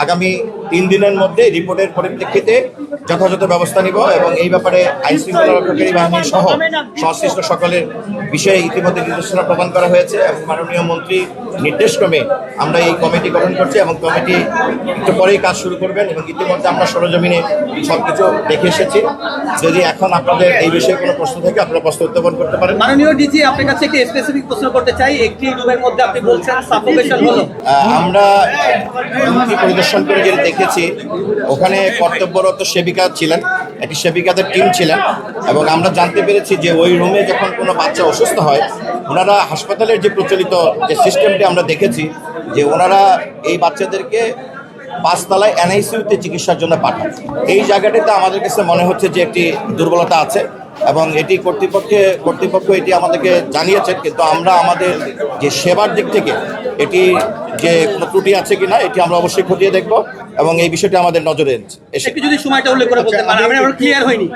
আগামী 3 দিনের মধ্যে রিপোর্টের পরিপ্রেক্ষিতে যথাযথ ব্যবস্থা নিব এবং এই ব্যাপারে আইন শৃঙ্খলা রক্ষাকারী বাহিনী সহ সংশ্লিষ্ট সকলের বিষয়ে ইতিমধ্যে নির্দেশনা প্রদান করা হয়েছে এবং মাননীয় মন্ত্রী নির্দেশক্রমে আমরা এই কমিটি গঠন করছি এবং কমিটি একটু পরেই কাজ শুরু করবেন এবং ইতিমধ্যে আমরা সরজমিনে সবকিছু দেখে এসেছি। যদি এখন আপনাদের এই বিষয়ে কোনো প্রশ্ন থাকে আপনারা প্রশ্ন উত্থাপন করতে পারেন। মাননীয় ডিজি, আপনার কাছে একটি স্পেসিফিক প্রশ্ন করতে চাই। একটি রুমের মধ্যে আপনি বলছেন সাফোকেশন হলো। আমরা পরিদর্শন করে যেটা দেখেছি ওখানে কর্তব্যরত সেবিকা ছিলেন, একটি সেবিকাদের টিম ছিলেন এবং আমরা জানতে পেরেছি যে ওই রুমে যখন কোনো বাচ্চা অসুস্থ হয় ওনারা হাসপাতালের যে প্রচলিত যে সিস্টেমটি আমরা দেখেছি যে ওনারা এই বাচ্চাদেরকে 5 তলায় এনআইসিইউতে চিকিৎসার জন্য পাঠান। এই জায়গাটিতে আমাদের কাছে মনে হচ্ছে যে একটি দুর্বলতা আছে এবং এটি কর্তৃপক্ষ এটি আমাদেরকে জানিয়েছেন, কিন্তু আমরা আমাদের যে সেবার দিক থেকে এটি যে কোনো ত্রুটি আছে কিনা এটি আমরা অবশ্যই খতিয়ে দেখব এবং এই বিষয়টি আমাদের নজরে এসে। একটু যদি সময়টা উল্লেখ করে বলতে পারেন, আমরা ক্লিয়ার হয়নি।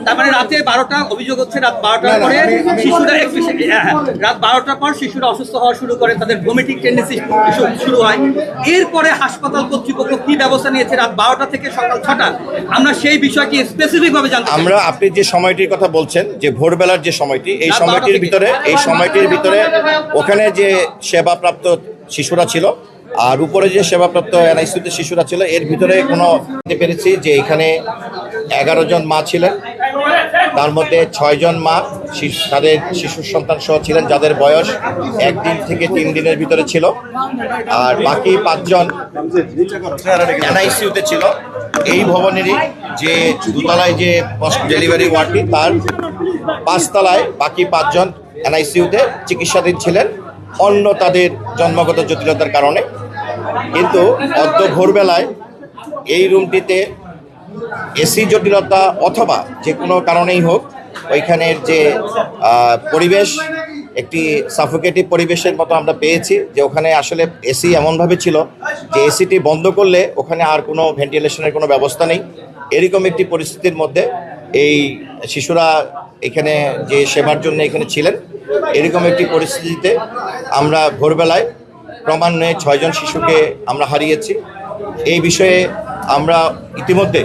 তার মানে রাতে 12টা অভিযোগ হচ্ছে, রাত 12টার পরে শিশুরা রাত 12টার পর শিশুরা অসুস্থ হওয়া শুরু করে, তাদের ভমিটিং টেন্ডেন্সি শুরু হয়। এরপরে হাসপাতাল কর্তৃপক্ষ কি ব্যবস্থা নিয়েছে রাত 12টা থেকে সকাল 6টা, আমরা সেই বিষয়টি স্পেসিফিক ভাবে জানতে চাই। আমরা আপনি যে সময়টির কথা বলছেন যে ভোরবেলার যে সময়টি, এই সময়টির ভিতরে ওখানে যে সেবাপ্রাপ্ত শিশুরা ছিল আর উপরে যে সেবাপ্রাপ্ত এনআইসিইউতে শিশুরা ছিল এর ভিতরে কোনো পেরেছি যে এখানে 11 জন মা ছিলেন, তার মধ্যে 6 জন মা তাদের শিশু সন্তান সহ ছিলেন যাদের বয়স 1 দিন থেকে 3 দিনের ভিতরে ছিল, আর বাকি 5 জন এনআইসিইউতে ছিল। এই ভবনেরই যে দোতলায় যে পোস্ট ডেলিভারি ওয়ার্ডটি তার 5 তলায় বাকি 5 জন এনআইসিইউতে চিকিৎসাধীন ছিলেন অন্য তাদের জন্মগত জটিলতার কারণে। কিন্তু অদ্য ভোরবেলায় এই রুমটিতে এসি জটিলতা অথবা যে কোনো কারণেই হোক ওইখানের যে পরিবেশ একটি সাফোকেটিভ পরিবেশের মতো আমরা পেয়েছি, যে ওখানে আসলে এসি এমনভাবে ছিল যে এসিটি বন্ধ করলে ওখানে আর কোনো ভেন্টিলেশনের কোনো ব্যবস্থা নেই। এরকম একটি পরিস্থিতির মধ্যে এই শিশুরা এখানে যে সেবার জন্য এখানে ছিলেন, এরকম একটি পরিস্থিতিতে আমরা ভোরবেলায় ক্রমান্বয়ে 6 জন শিশুকে আমরা হারিয়েছি। এই বিষয়ে আমরা ইতিমধ্যে